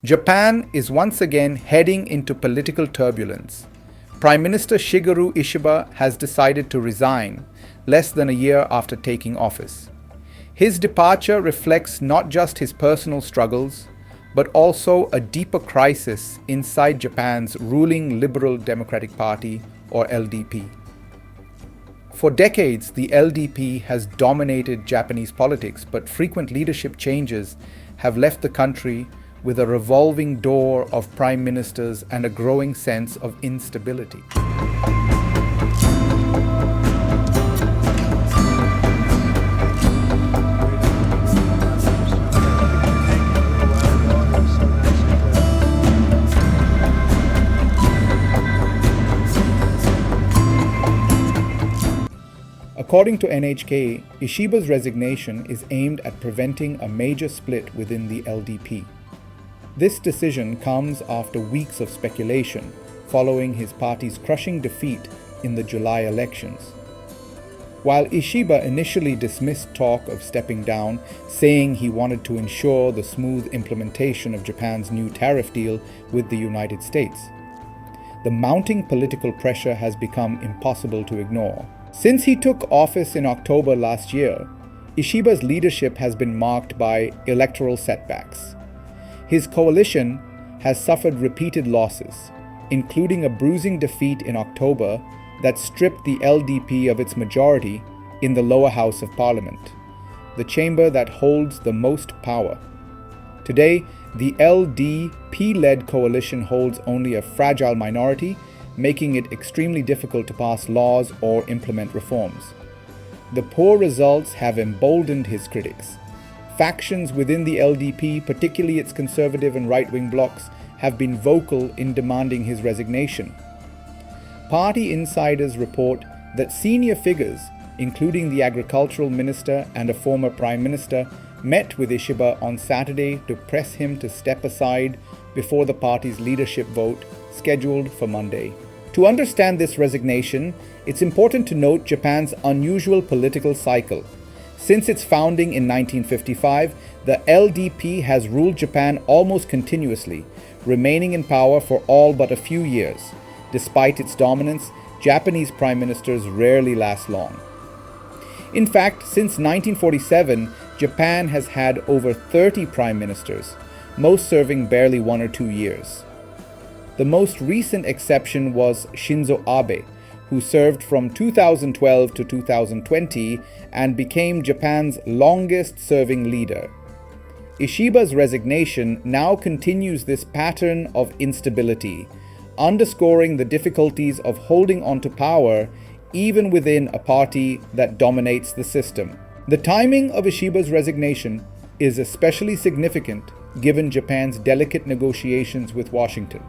Japan is once again heading into political turbulence. Prime Minister Shigeru Ishiba has decided to resign less than a year after taking office. His departure reflects not just his personal struggles, but also a deeper crisis inside Japan's ruling Liberal Democratic Party, or LDP. For decades, the LDP has dominated Japanese politics, but frequent leadership changes have left the country with a revolving door of prime ministers and a growing sense of instability. According to NHK, Ishiba's resignation is aimed at preventing a major split within the LDP. This decision comes after weeks of speculation following his party's crushing defeat in the July elections. While Ishiba initially dismissed talk of stepping down, saying he wanted to ensure the smooth implementation of Japan's new tariff deal with the United States, the mounting political pressure has become impossible to ignore. Since he took office in October last year, Ishiba's leadership has been marked by electoral setbacks. His coalition has suffered repeated losses, including a bruising defeat in October that stripped the LDP of its majority in the lower house of parliament, the chamber that holds the most power. Today, the LDP-led coalition holds only a fragile minority, making it extremely difficult to pass laws or implement reforms. The poor results have emboldened his critics. Factions within the LDP, particularly its conservative and right-wing blocs, have been vocal in demanding his resignation. Party insiders report that senior figures, including the agricultural minister and a former prime minister, met with Ishiba on Saturday to press him to step aside before the party's leadership vote scheduled for Monday. To understand this resignation, it's important to note Japan's unusual political cycle. Since its founding in 1955, the LDP has ruled Japan almost continuously, remaining in power for all but a few years. Despite its dominance, Japanese prime ministers rarely last long. In fact, since 1947, Japan has had over 30 prime ministers, most serving barely 1 or 2 years. The most recent exception was Shinzo Abe, who served from 2012 to 2020 and became Japan's longest-serving leader. Ishiba's resignation now continues this pattern of instability, underscoring the difficulties of holding onto power even within a party that dominates the system. The timing of Ishiba's resignation is especially significant given Japan's delicate negotiations with Washington.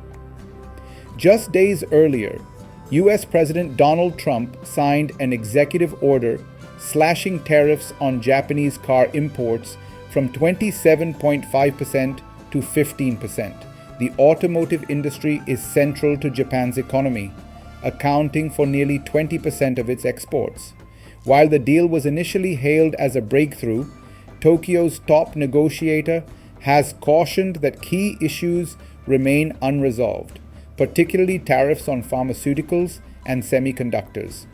Just days earlier, US President Donald Trump signed an executive order slashing tariffs on Japanese car imports from 27.5% to 15%. The automotive industry is central to Japan's economy, accounting for nearly 20% of its exports. While the deal was initially hailed as a breakthrough, Tokyo's top negotiator has cautioned that key issues remain unresolved, particularly tariffs on pharmaceuticals and semiconductors.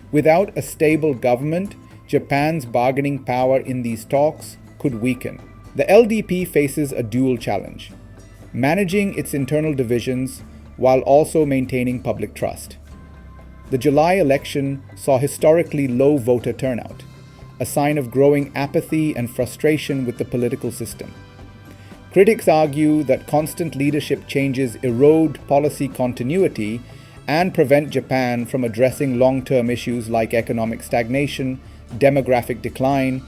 Without a stable government, Japan's bargaining power in these talks could weaken. The LDP faces a dual challenge: managing its internal divisions while also maintaining public trust. The July election saw historically low voter turnout, a sign of growing apathy and frustration with the political system. Critics argue that constant leadership changes erode policy continuity and prevent Japan from addressing long-term issues like economic stagnation, demographic decline,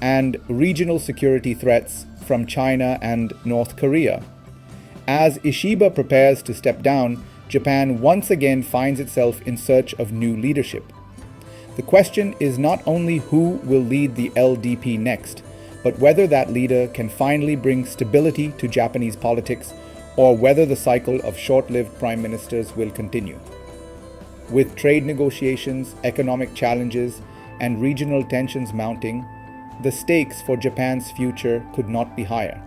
and regional security threats from China and North Korea. As Ishiba prepares to step down, Japan once again finds itself in search of new leadership. The question is not only who will lead the LDP next, but whether that leader can finally bring stability to Japanese politics, or whether the cycle of short-lived prime ministers will continue. With trade negotiations, economic challenges, and regional tensions mounting, the stakes for Japan's future could not be higher.